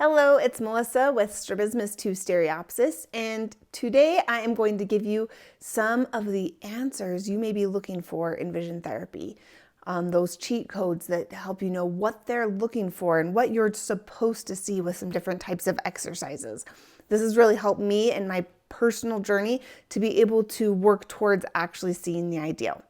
Hello, it's Melissa with Strabismus 2 Stereopsis, and today I am going to give you some of the answers you may be looking for in vision therapy. Those cheat codes that help you know what they're looking for and what you're supposed to see with some different types of exercises. This has really helped me in my personal journey to be able to work towards actually seeing the ideal.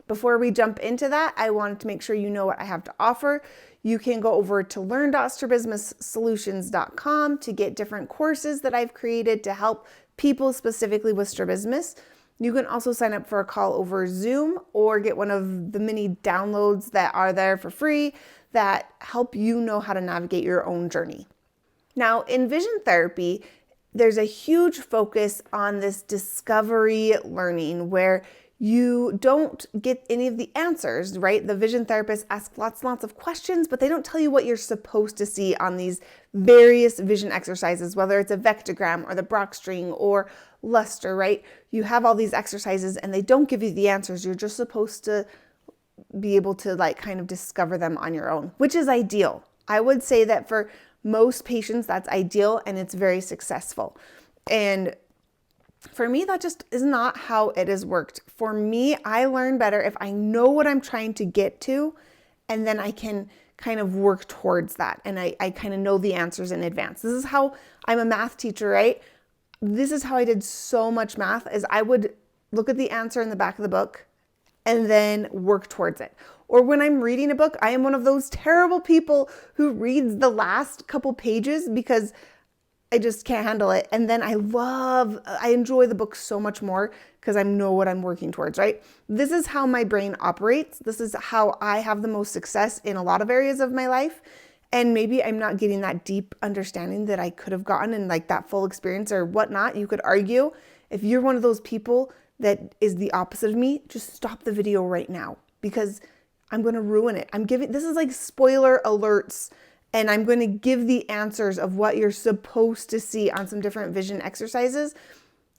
Before we jump into that, I wanted to make sure you know what I have to offer. You can go over to learn.strabismussolutions.com to get different courses that I've created to help people specifically with strabismus. You can also sign up for a call over Zoom or get one of the mini downloads that are there for free that help you know how to navigate your own journey. Now, in vision therapy, there's a huge focus on this discovery learning where you don't get any of the answers, right? The vision therapists ask lots and lots of questions, but they don't tell you what you're supposed to see on these various vision exercises, whether it's a vectogram or the Brock string or luster, right? You have all these exercises and they don't give you the answers. You're just supposed to be able to kind of discover them on your own, which is ideal. I would say that for most patients, that's ideal and it's very successful. And for me, that just is not how it has worked. For me, I learn better if I know what I'm trying to get to, and then I can kind of work towards that. And I kind of know the answers in advance. This is how I'm a math teacher, right? This is how I did so much math, is I would look at the answer in the back of the book and then work towards it. Or when I'm reading a book, I am one of those terrible people who reads the last couple pages because I just can't handle it. And then I enjoy the book so much more because I know what I'm working towards, right? This is how my brain operates. This is how I have the most success in a lot of areas of my life. And maybe I'm not getting that deep understanding that I could have gotten in that full experience or whatnot. You could argue. If you're one of those people that is the opposite of me, just stop the video right now because I'm going to ruin it. This is like spoiler alerts. And I'm going to give the answers of what you're supposed to see on some different vision exercises.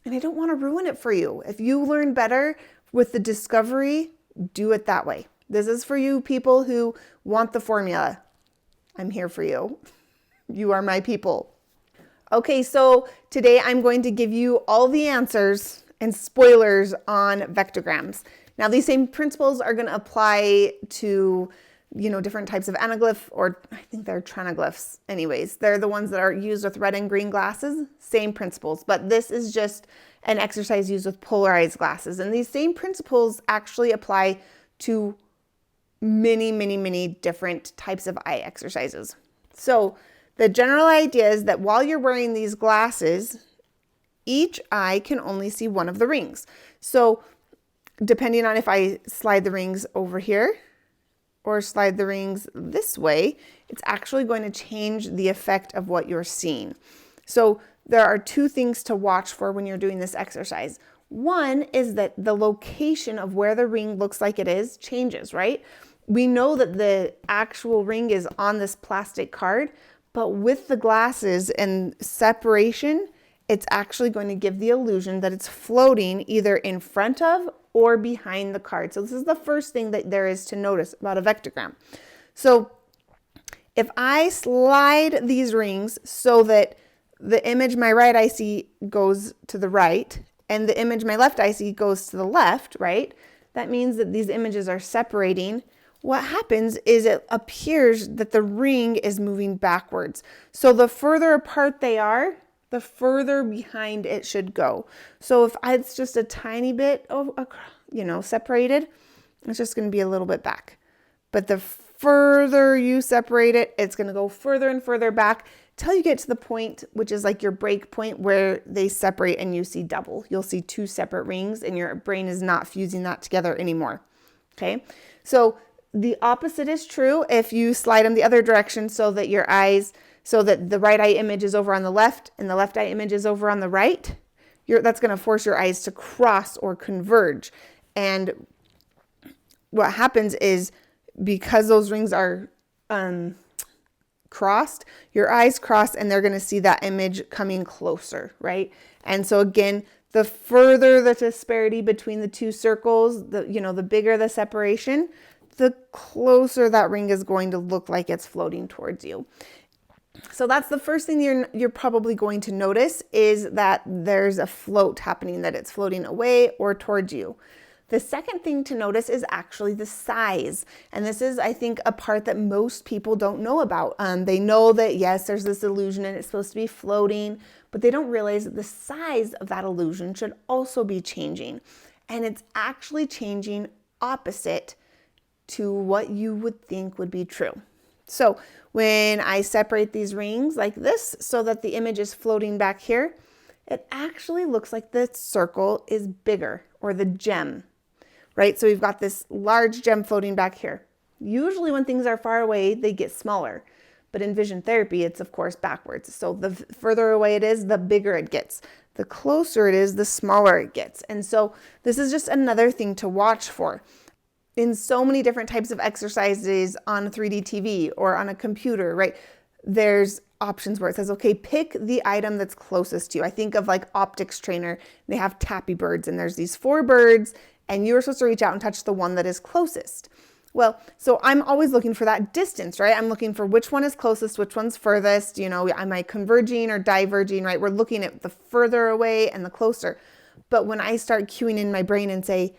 And I don't want to ruin it for you. If you learn better with the discovery, do it that way. This is for you people who want the formula. I'm here for you. You are my people. Okay, so today I'm going to give you all the answers and spoilers on vectograms. Now, these same principles are going to apply to different types of anaglyph, or I think they're tranaglyphs anyways. They're the ones that are used with red and green glasses, same principles, but this is just an exercise used with polarized glasses. And these same principles actually apply to many, many, many different types of eye exercises. So the general idea is that while you're wearing these glasses, each eye can only see one of the rings. So depending on if I slide the rings over here, or slide the rings this way, it's actually going to change the effect of what you're seeing. So there are two things to watch for when you're doing this exercise. One is that the location of where the ring looks like it is changes, right? We know that the actual ring is on this plastic card, but with the glasses and separation, it's actually going to give the illusion that it's floating either in front of or behind the card. So this is the first thing that there is to notice about a vectogram. So if I slide these rings so that the image my right eye see goes to the right and the image my left eye see goes to the left, right? That means that these images are separating. What happens is it appears that the ring is moving backwards. So the further apart they are, the further behind it should go. So if it's just a tiny bit of, separated, it's just going to be a little bit back. But the further you separate it, it's going to go further and further back till you get to the point, which is like your break point where they separate and you see double. You'll see two separate rings and your brain is not fusing that together anymore. Okay. So the opposite is true if you slide them the other direction so that the right eye image is over on the left and the left eye image is over on the right. That's going to force your eyes to cross or converge. And what happens is because those rings are crossed, your eyes cross and they're going to see that image coming closer, right? And so again, the further the disparity between the two circles, the bigger the separation, the closer that ring is going to look like it's floating towards you. So that's the first thing you're probably going to notice, is that there's a float happening, that it's floating away or towards you. The second thing to notice is actually the size. And this is, I think, a part that most people don't know about. They know that, yes, there's this illusion and it's supposed to be floating, but they don't realize that the size of that illusion should also be changing. And it's actually changing opposite to what you would think would be true. So when I separate these rings like this so that the image is floating back here, it actually looks like the circle is bigger, or the gem, right? So we've got this large gem floating back here. Usually when things are far away, they get smaller. But in vision therapy, it's of course backwards. So the further away it is, the bigger it gets. The closer it is, the smaller it gets. And so this is just another thing to watch for. In so many different types of exercises on a 3D TV or on a computer, right? There's options where it says, okay, pick the item that's closest to you. I think of like optics trainer, they have tappy birds, and there's these 4 birds, and you're supposed to reach out and touch the one that is closest. Well, so I'm always looking for that distance, right? I'm looking for which one is closest, which one's furthest, am I converging or diverging, right? We're looking at the further away and the closer. But when I start cueing in my brain and say,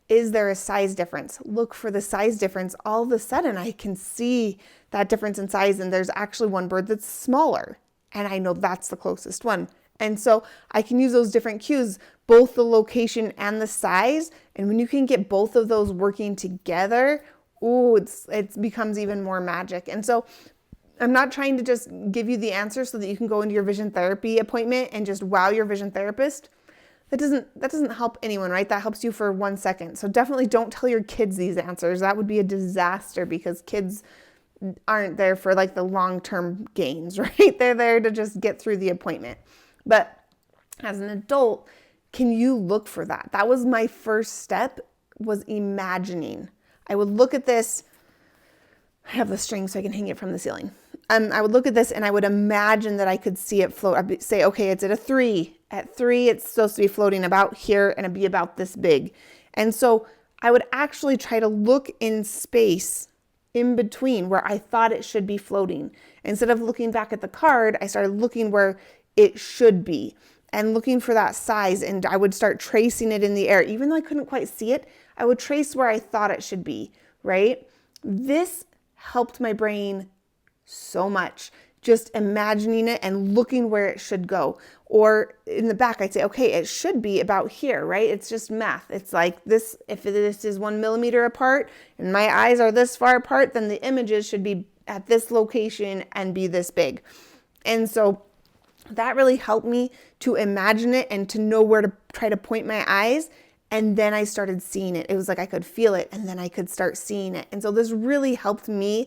is there a size difference? Look for the size difference. All of a sudden, I can see that difference in size, and there's actually one bird that's smaller, and I know that's the closest one. And so I can use those different cues, both the location and the size. And when you can get both of those working together, it becomes even more magic. And so I'm not trying to just give you the answer so that you can go into your vision therapy appointment and just wow your vision therapist. That doesn't help anyone, right? That helps you for 1 second. So definitely don't tell your kids these answers. That would be a disaster, because kids aren't there for like the long-term gains, right? They're there to just get through the appointment. But as an adult, can you look for that? That was my first step, was imagining. I would look at this. I have the string so I can hang it from the ceiling. I would look at this and I would imagine that I could see it float. I'd say, okay, it's at a 3. At 3, it's supposed to be floating about here and it'd be about this big. And so I would actually try to look in space in between where I thought it should be floating. Instead of looking back at the card, I started looking where it should be and looking for that size. And I would start tracing it in the air. Even though I couldn't quite see it, I would trace where I thought it should be, right? This helped my brain so much, just imagining it and looking where it should go. Or in the back, I'd say, okay, it should be about here, right? It's just math. It's like this, if this is 1 millimeter apart and my eyes are this far apart, then the images should be at this location and be this big. And so that really helped me to imagine it and to know where to try to point my eyes. And then I started seeing it. It was like I could feel it and then I could start seeing it. And so this really helped me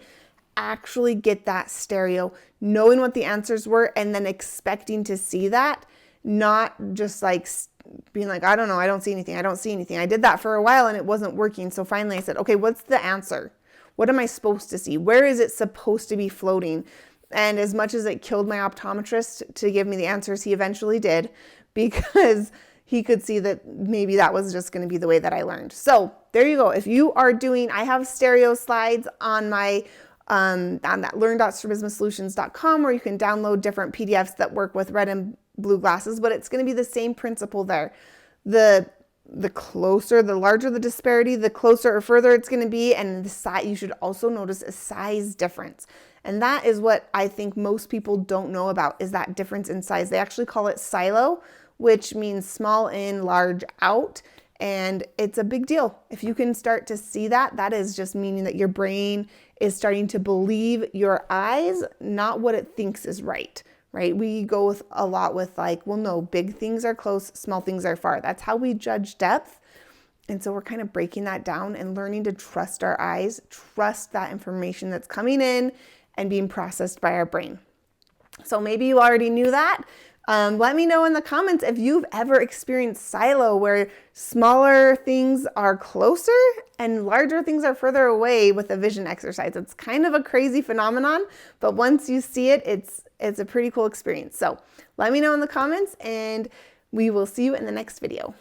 actually get that stereo, knowing what the answers were and then expecting to see that, not just like being like, I don't know, I don't see anything. I did that for a while and it wasn't working. So finally I said, okay, what's the answer? What am I supposed to see? Where is it supposed to be floating? And as much as it killed my optometrist to give me the answers, he eventually did, because he could see that maybe that was just going to be the way that I learned. So there you go. If you are doing, I have stereo slides on my on that learn.strabismusolutions.com, where you can download different PDFs that work with red and blue glasses, but it's going to be the same principle there. The closer, the larger the disparity, the closer or further it's going to be, and the size, you should also notice a size difference. And that is what I think most people don't know about, is that difference in size. They actually call it silo, which means small in, large out. And it's a big deal. If you can start to see that, that is just meaning that your brain is starting to believe your eyes, not what it thinks is right, right? We go with a lot with like, well, no, big things are close, small things are far. That's how we judge depth. And so we're kind of breaking that down and learning to trust our eyes, trust that information that's coming in and being processed by our brain. So maybe you already knew that. Let me know in the comments if you've ever experienced silo, where smaller things are closer and larger things are further away with a vision exercise. It's kind of a crazy phenomenon, but once you see it, it's a pretty cool experience. So let me know in the comments and we will see you in the next video.